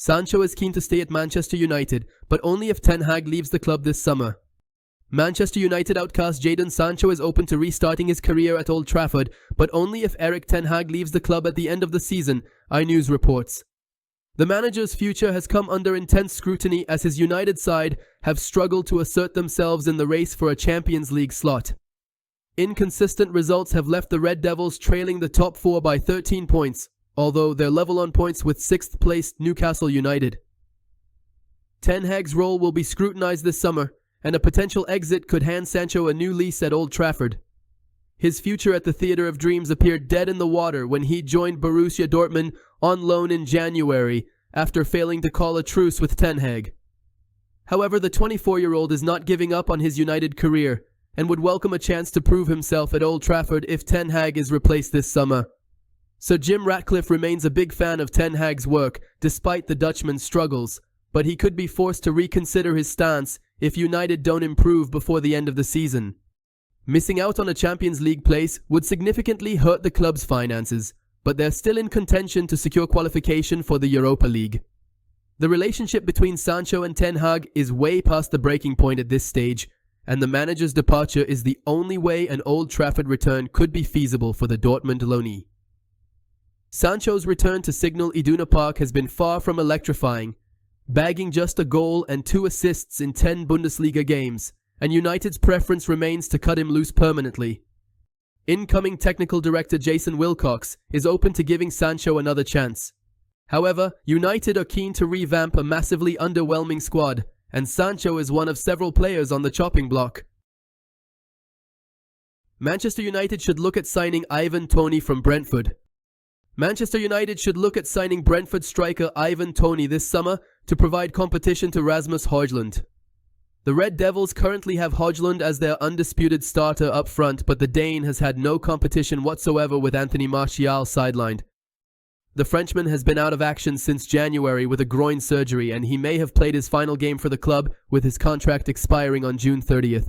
Sancho is keen to stay at Manchester United, but only if Ten Hag leaves the club this summer. Manchester United outcast Jadon Sancho is open to restarting his career at Old Trafford, but only if Erik Ten Hag leaves the club at the end of the season, iNews reports. The manager's future has come under intense scrutiny as his United side have struggled to assert themselves in the race for a Champions League slot. Inconsistent results have left the Red Devils trailing the top four by 13 points, although they're level on points with 6th-placed Newcastle United. Ten Hag's role will be scrutinized this summer, and a potential exit could hand Sancho a new lease at Old Trafford. His future at the Theatre of Dreams appeared dead in the water when he joined Borussia Dortmund on loan in January after failing to call a truce with Ten Hag. However, the 24-year-old is not giving up on his United career and would welcome a chance to prove himself at Old Trafford if Ten Hag is replaced this summer. Sir Jim Ratcliffe remains a big fan of Ten Hag's work despite the Dutchman's struggles, but he could be forced to reconsider his stance if United don't improve before the end of the season. Missing out on a Champions League place would significantly hurt the club's finances, but they're still in contention to secure qualification for the Europa League. The relationship between Sancho and Ten Hag is way past the breaking point at this stage, and the manager's departure is the only way an Old Trafford return could be feasible for the Dortmund loanee. Sancho's return to Signal Iduna Park has been far from electrifying, bagging just a goal and 2 assists in 10 Bundesliga games, and United's preference remains to cut him loose permanently. Incoming technical director Jason Wilcox is open to giving Sancho another chance. However, United are keen to revamp a massively underwhelming squad, and Sancho is one of several players on the chopping block. Manchester United should look at signing Ivan Toney from Brentford. Manchester United should look at signing Brentford striker Ivan Toney this summer to provide competition to Rasmus Højlund. The Red Devils currently have Højlund as their undisputed starter up front, but the Dane has had no competition whatsoever with Anthony Martial sidelined. The Frenchman has been out of action since January with a groin surgery, and he may have played his final game for the club with his contract expiring on June 30th.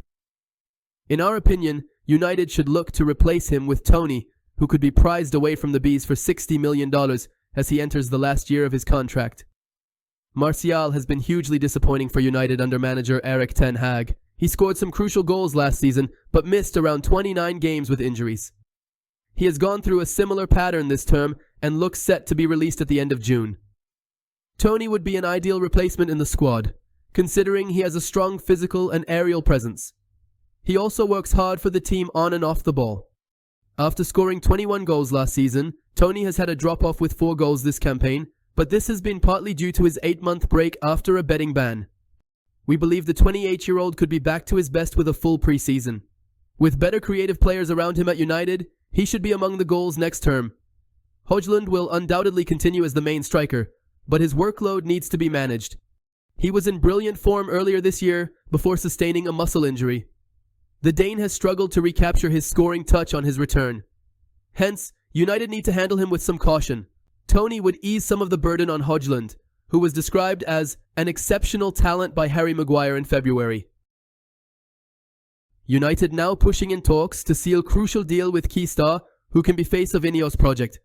In our opinion, United should look to replace him with Toney, who could be prized away from the Bees for $60 million as he enters the last year of his contract. Martial has been hugely disappointing for United under manager Erik Ten Hag. He scored some crucial goals last season, but missed around 29 games with injuries. He has gone through a similar pattern this term and looks set to be released at the end of June. Toney would be an ideal replacement in the squad, considering he has a strong physical and aerial presence. He also works hard for the team on and off the ball. After scoring 21 goals last season, Toney has had a drop-off with 4 goals this campaign, but this has been partly due to his 8-month break after a betting ban. We believe the 28-year-old could be back to his best with a full pre-season. With better creative players around him at United, he should be among the goals next term. Højlund will undoubtedly continue as the main striker, but his workload needs to be managed. He was in brilliant form earlier this year before sustaining a muscle injury. The Dane has struggled to recapture his scoring touch on his return. Hence, United need to handle him with some caution. Toney would ease some of the burden on Højlund, who was described as an exceptional talent by Harry Maguire in February. United now pushing in talks to seal crucial deal with Keer, who can be face of Ineos project.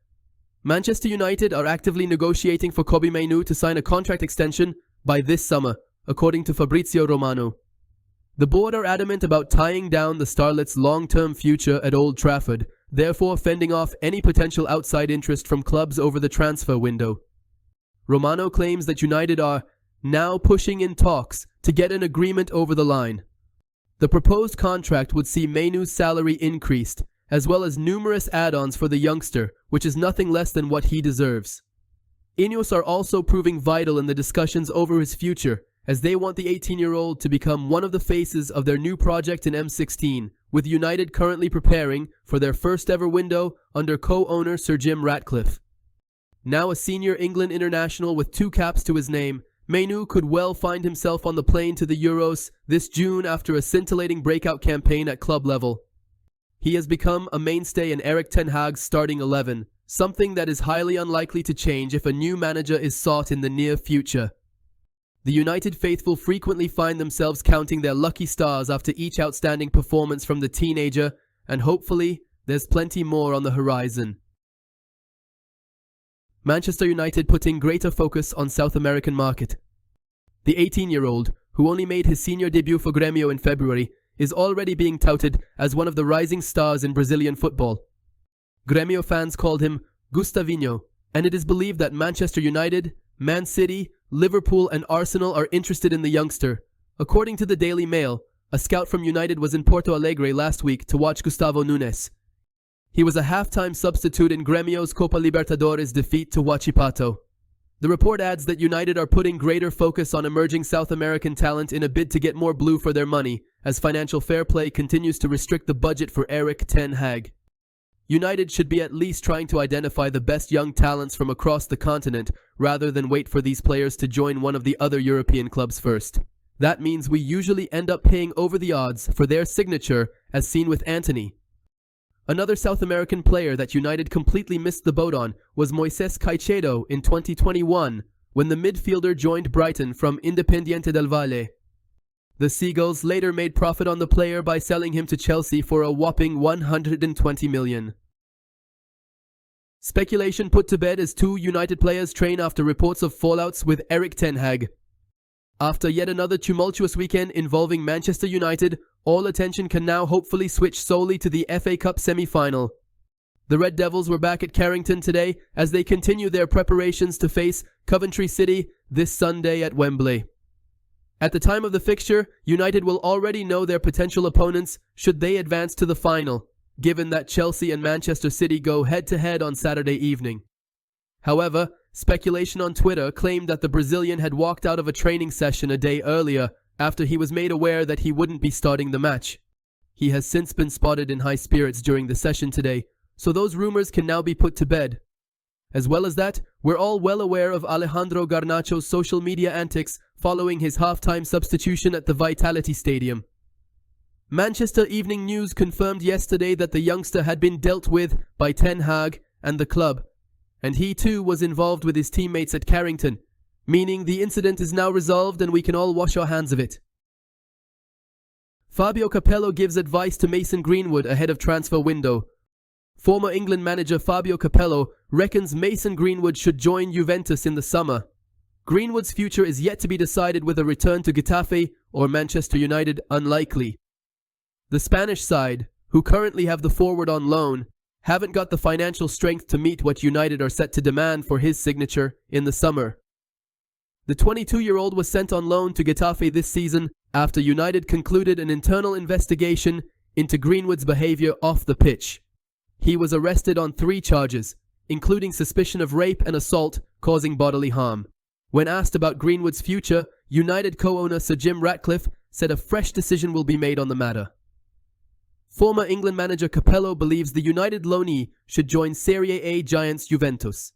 Manchester United are actively negotiating for Kobbie Mainoo to sign a contract extension by this summer, according to Fabrizio Romano. The board are adamant about tying down the starlet's long-term future at Old Trafford, therefore fending off any potential outside interest from clubs over the transfer window. Romano claims that United are now pushing in talks to get an agreement over the line. The proposed contract would see Mainoo's salary increased, as well as numerous add-ons for the youngster, which is nothing less than what he deserves. Ineos are also proving vital in the discussions over his future, as they want the 18-year-old to become one of the faces of their new project in M16, with United currently preparing for their first ever window under co-owner Sir Jim Ratcliffe. Now a senior England international with 2 caps to his name, Mainoo could well find himself on the plane to the Euros this June after a scintillating breakout campaign at club level. He has become a mainstay in Erik Ten Hag's starting 11, something that is highly unlikely to change if a new manager is sought in the near future. The United faithful frequently find themselves counting their lucky stars after each outstanding performance from the teenager, and hopefully, there's plenty more on the horizon. Manchester United putting greater focus on South American market. The 18-year-old, who only made his senior debut for Grêmio in February, is already being touted as one of the rising stars in Brazilian football. Grêmio fans called him Gustavinho, and it is believed that Manchester United, Man City, Liverpool and Arsenal are interested in the youngster. According to the Daily Mail, a scout from United was in Porto Alegre last week to watch Gustavo Nunes. He was a halftime substitute in Grêmio's Copa Libertadores defeat to Huachipato. The report adds that United are putting greater focus on emerging South American talent in a bid to get more blue for their money, as financial fair play continues to restrict the budget for Erik ten Hag. United should be at least trying to identify the best young talents from across the continent, rather than wait for these players to join one of the other European clubs first. That means we usually end up paying over the odds for their signature, as seen with Antony. Another South American player that United completely missed the boat on was Moises Caicedo in 2021, when the midfielder joined Brighton from Independiente del Valle. The Seagulls later made profit on the player by selling him to Chelsea for a whopping $120 million. Speculation put to bed as two United players train after reports of fallouts with Erik ten Hag. After yet another tumultuous weekend involving Manchester United, all attention can now hopefully switch solely to the FA Cup semi-final. The Red Devils were back at Carrington today as they continue their preparations to face Coventry City this Sunday at Wembley. At the time of the fixture, United will already know their potential opponents should they advance to the final, given that Chelsea and Manchester City go head-to-head on Saturday evening. However, speculation on Twitter claimed that the Brazilian had walked out of a training session a day earlier after he was made aware that he wouldn't be starting the match. He has since been spotted in high spirits during the session today, so those rumors can now be put to bed. As well as that, we're all well aware of Alejandro Garnacho's social media antics following his halftime substitution at the Vitality Stadium. Manchester Evening News confirmed yesterday that the youngster had been dealt with by Ten Hag and the club, and he too was involved with his teammates at Carrington, meaning the incident is now resolved and we can all wash our hands of it. Fabio Capello gives advice to Mason Greenwood ahead of transfer window. Former England manager Fabio Capello reckons Mason Greenwood should join Juventus in the summer. Greenwood's future is yet to be decided, with a return to Getafe or Manchester United unlikely. The Spanish side, who currently have the forward on loan, haven't got the financial strength to meet what United are set to demand for his signature in the summer. The 22-year-old was sent on loan to Getafe this season after United concluded an internal investigation into Greenwood's behavior off the pitch. He was arrested on 3 charges, including suspicion of rape and assault causing bodily harm. When asked about Greenwood's future, United co-owner Sir Jim Ratcliffe said a fresh decision will be made on the matter. Former England manager Capello believes the United loanee should join Serie A giants Juventus.